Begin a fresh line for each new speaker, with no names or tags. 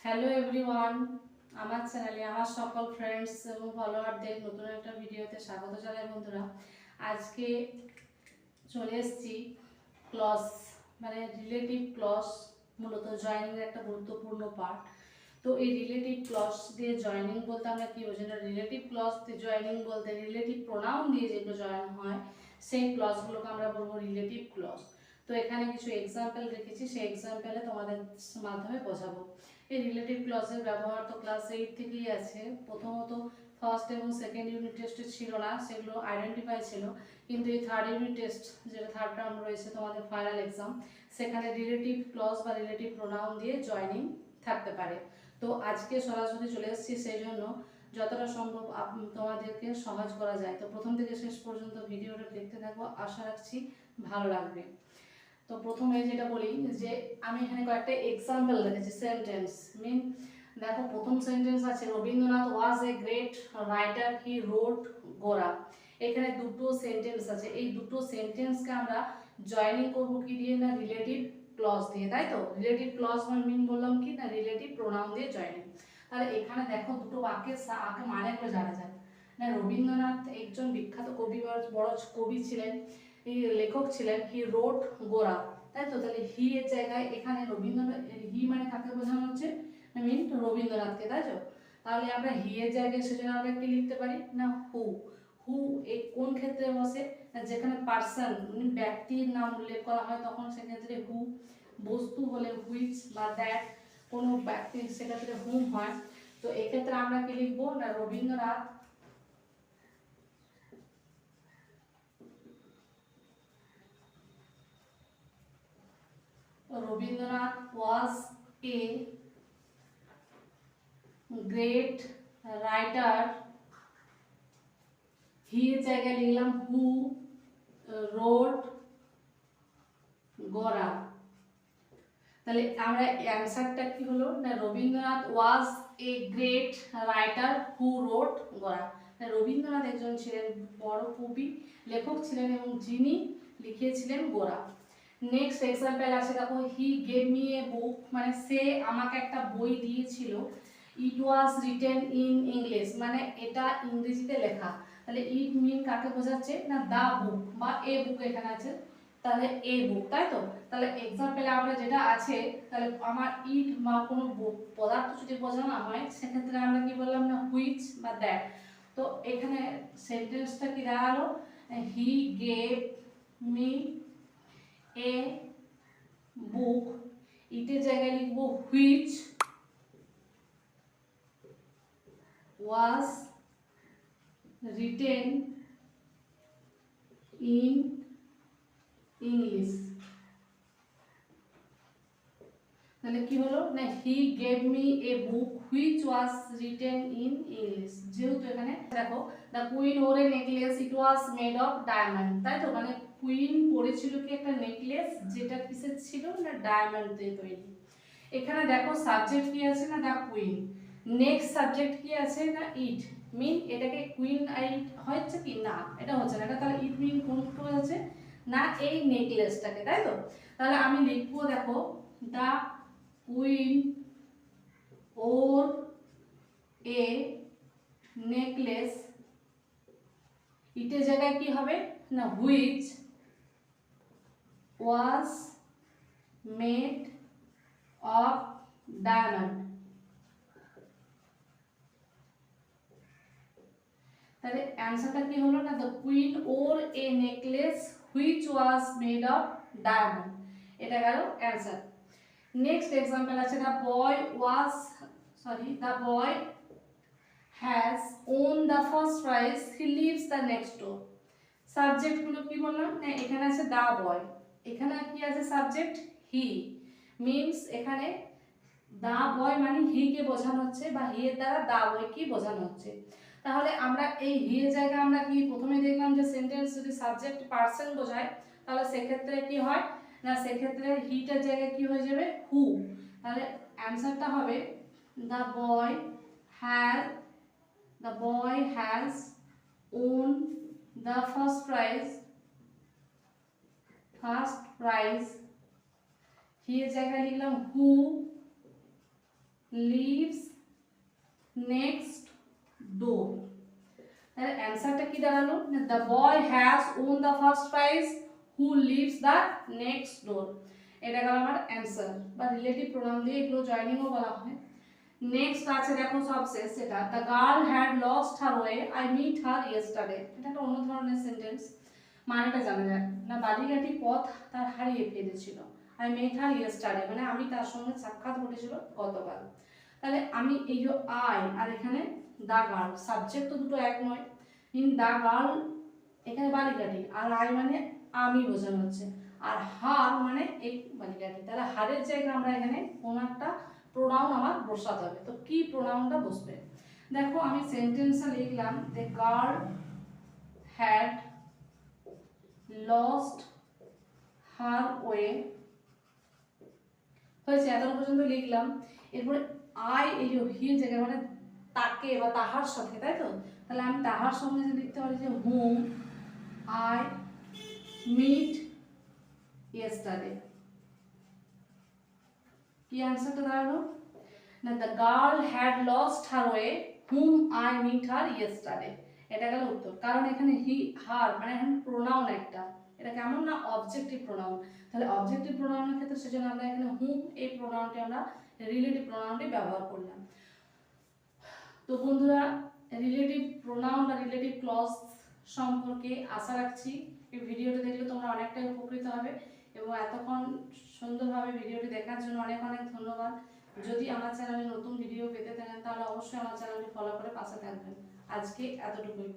Hello everyone, আমার চ্যানেলে আমার সকল ফ্রেন্ডস এবং ফলোয়ারদের নতুন একটা ভিডিওতে স্বাগত জানাই। বন্ধুরা, আজকে চলে এসেছি ক্লজ মানে রিলেটিভ ক্লজ, মূলত জয়েনিংয়ের একটা গুরুত্বপূর্ণ পার্ট। তো এই রিলেটিভ ক্লজ দিয়ে জয়েনিং বলতে আমরা কী বোঝি না, রিলেটিভ ক্লজ দিয়ে জয়েনিং বলতে রিলেটিভ প্রোনাউন দিয়ে যেগুলো জয়েন হয় সেই ক্লজগুলোকে আমরা বলবো রিলেটিভ ক্লজ। তো এখানে কিছু এক্সাম্পল রেখেছি, সেই এক্সাম্পলে তোমাদের মাধ্যমে বোঝাবো। এই রিলেটিভ ক্লজের ব্যবহার তো ক্লাস 8 থেকেই আছে। প্রথমত ফার্স্ট এবং সেকেন্ড ইউনিট টেস্টে ছিল না, সেগুলো আইডেন্টিফাই ছিল, কিন্তু এই থার্ড ইউনিট টেস্ট যেটা থার্ড টার্ম রয়েছে তোমাদের ফাইনাল এক্সাম, সেখানে রিলেটিভ ক্লজ বা রিলেটিভ প্রোনাউন দিয়ে জয়েনিং থাকতে পারে। তো আজকে সরাসরি চলে এসেছি, সেই জন্য যতটা সম্ভব তোমাদেরকে সহজ করা যায়। তো প্রথম থেকে শেষ পর্যন্ত ভিডিওটা দেখতে থাকবো, আশা রাখছি ভালো লাগবে। তো প্রথমে যেটা বলি যে আমি এখানে কয়েকটা এক্সাম্পল রেখেছি, সেন্টেন্স মিন। দেখো, প্রথম সেন্টেন্স আছে Rabindranath was a great writer, হি রোট গোরা। এখানে দুটো সেন্টেন্স আছে, এই দুটো সেন্টেন্সকে আমরা জয়েনিং করব কি দিয়ে না, রিলেটিভ ক্লজ দিয়ে, তাই তো। রিলেটিভ ক্লজ মিন বললাম কি না, রিলেটিভ প্রোনাউন দিয়ে জয়েনিং। তাহলে এখানে দেখো দুটো বাক্যের মানে করে জানা যায় না, রবীন্দ্রনাথ একজন বিখ্যাত কবি, বড় কবি ছিলেন, লেখক ছিলেন। হি রোট গোরা, তাই তো। তাহলে হি এর জায়গায় এখানে রবীন্দ্রনাথ, হি মানে কাকে বোঝানো হচ্ছে, মিন রবীন্দ্রনাথকে, তাই তো। তাহলে আমরা হি এর জায়গায় সেজন্য আমরা কি লিখতে পারি না, হু। হু এই কোন ক্ষেত্রে বসে না, যেখানে পার্সন মানে ব্যক্তির নাম উল্লেখ করা হয় তখন সেক্ষেত্রে হু। বস্তু হলে হুইচ বা দ্যাট, কোনো ব্যক্তি সেক্ষেত্রে হুম হয়। তো এক্ষেত্রে আমরা কি লিখবো না, Rabindranath Rabindranath was a great writer, হি এর জায়গায় লিখলাম হু রোড গোরা। তাহলে আমরা অ্যান্সারটা কি হলো না, Rabindranath was a great writer who wrote Gora. Rabindranath একজন ছিলেন বড় কবি, লেখক ছিলেন এবং যিনি লিখিয়েছিলেন গোরা। নেক্সট এক্সাম্পল আছে, দেখো, হি গেভ মি এ বুক, মানে সে আমাকে একটা বই দিয়েছিল। ইট ওয়াজ রিটেন ইন ইংলিশ, মানে এটা ইংরেজিতে লেখা। তাহলে ইট মিন কাকে বোঝাচ্ছে না, দা বুক বা এ বুক এখানে আছে, তাহলে এ বুক, তাই তো। তাহলে এক্সাম্পলে আমরা যেটা আছে, তাহলে আমার ইট বা কোনো পদার্থ যদি বোঝানো হয় সেক্ষেত্রে আমরা কি বললাম না, হুইচ বা দ্যাট। তো এখানে সেন্টেন্সটা কি দাঁড়ালো, হি গেভ মি এ বুক, ইটের জায়গায় লিখবো which was written in English. তাহলে কি হলো না, he gave me a book which was written in English. যেহেতু এখানে দেখো, the queen or A necklace, it was made of diamond, তাই তো। মানে কুইন পরেছিল কি একটা নেকলেস, যেটা কিসের ছিল না, ডায়মন্ড দিয়ে তৈরি। এখানে দেখো সাবজেক্ট কি আছে না, দ্য কুইন। নেক্সট সাবজেক্ট কি আছে না, ইট মিন। এটাকে কুইন ইট হচ্ছে কি না, এটা হচ্ছে না, এটা তাহলে ইট মিন কোনটা হচ্ছে না, এই নেকলেসটাকে, তাই তো। তাহলে আমি লিখবো, দেখো, the queen or A necklace, ইটের জায়গায় কি হবে না, which was made of diamond. তাহলে অ্যান্সারটা কি হলো না, the queen or A necklace which was made of diamond, এটা গেল অ্যান্সার। নেক্সট এক্সাম্পল আছে, the boy has won the first prize, he lives the next door. Subject গুলো কি বললাম না, এখানে আছে দ্য বয়, এখানে কি আছে সাবজেক্ট হি, মিনস এখানে দা বয় মানে হি কে বোঝানো হচ্ছে বা হি এর দ্বারা দা বয় কি বোঝানো হচ্ছে। তাহলে আমরা এই হি এর জায়গায় আমরা কি প্রথমে দেখলাম যে সেন্টেন্স যদি সাবজেক্ট পারসন বোঝায় তাহলে সেক্ষেত্রে কি হয় না, সেক্ষেত্রে হিটার জায়গায় কি হয়ে যাবে, হু। তাহলে অ্যান্সারটা হবে the boy has the boy has won the first prize, he এর জায়গায় লিখলাম হু লিভস নেক্সট ডোর। তাহলে অ্যান্সারটা কি দাঁড়ালো? The boy has won the first prize who lives the next door. এটা গেল আমার অ্যান্সার বা রিলেটিভ প্রোনাউন দিয়ে এগুলো জয়নিংও বলা হয়। নেক্সট আছে দেখো সবশেষ সেটা, the girl had lost her way I meet her yesterday. এটা একটা অন্য ধরনের সেন্টেন্স, মানেটা জানা যায় না। বালিকাটি পথ তার হারিয়ে ফেলেছিল, আই মেট হার ইয়েস্টারডে মানে আমি তার সঙ্গে সাক্ষাৎ ঘটেছিল গতকাল। তাহলে আমি এই যে আই আর এখানে দা গার্ল, সাবজেক্ট তো দুটো এক নয়। ইন দা গার্ল এখানে বালিকাটি, আর আই মানে আমি বোঝানো হচ্ছে, আর হার মানে এই বালিকাটি। তাহলে হারের জায়গায় আমরা এখানে কোনো একটা প্রোনাউন আমার বসাতে হবে। তো কি প্রোনাউনটা বসবে? দেখো আমি সেন্টেন্সটা লিখলাম, the girl had lost her way, হয়েছে এত পর্যন্ত লিখলাম। এরপরে আই এই যে হির জায়গায় মানে তাকে বা তাহার সাথে, তাই তো? তাহলে আমি তাহার সঙ্গে যে লিখতে পারি যে হুম আই মিট ইয়েস্টারডে। কি অ্যান্সারটা দাঁড়ালো? না, the girl had lost her way hmm I meet her yesterday. এটা গেল উত্তর। কারণ এখানে হি হার মানে এখানে প্রোনাউন একটা, এটা কেমন না অবজেক্টিভ প্রোনাউন। তাহলে অবজেক্টিভ প্রোনাউনের ক্ষেত্রে সেজন্য আমরা এখানে হুম এই প্রোনাউনটি আমরা রিলেটিভ প্রোনাউনটি ব্যবহার করলাম। তো বন্ধুরা, রিলেটিভ প্রোনাউন বা রিলেটিভ ক্লজ সম্পর্কে আশা রাখছি এই ভিডিওটি দেখলে তোমরা অনেকটাই উপকৃত হবে, এবং এতক্ষণ সুন্দরভাবে ভিডিওটি দেখার জন্য অনেক অনেক ধন্যবাদ। যদি আমার চ্যানেলে নতুন ভিডিও পেতে থাকেন তাহলে অবশ্যই আমার চ্যানেলটি ফলো করে পাশে থাকবেন। আজকে এতটুকুই।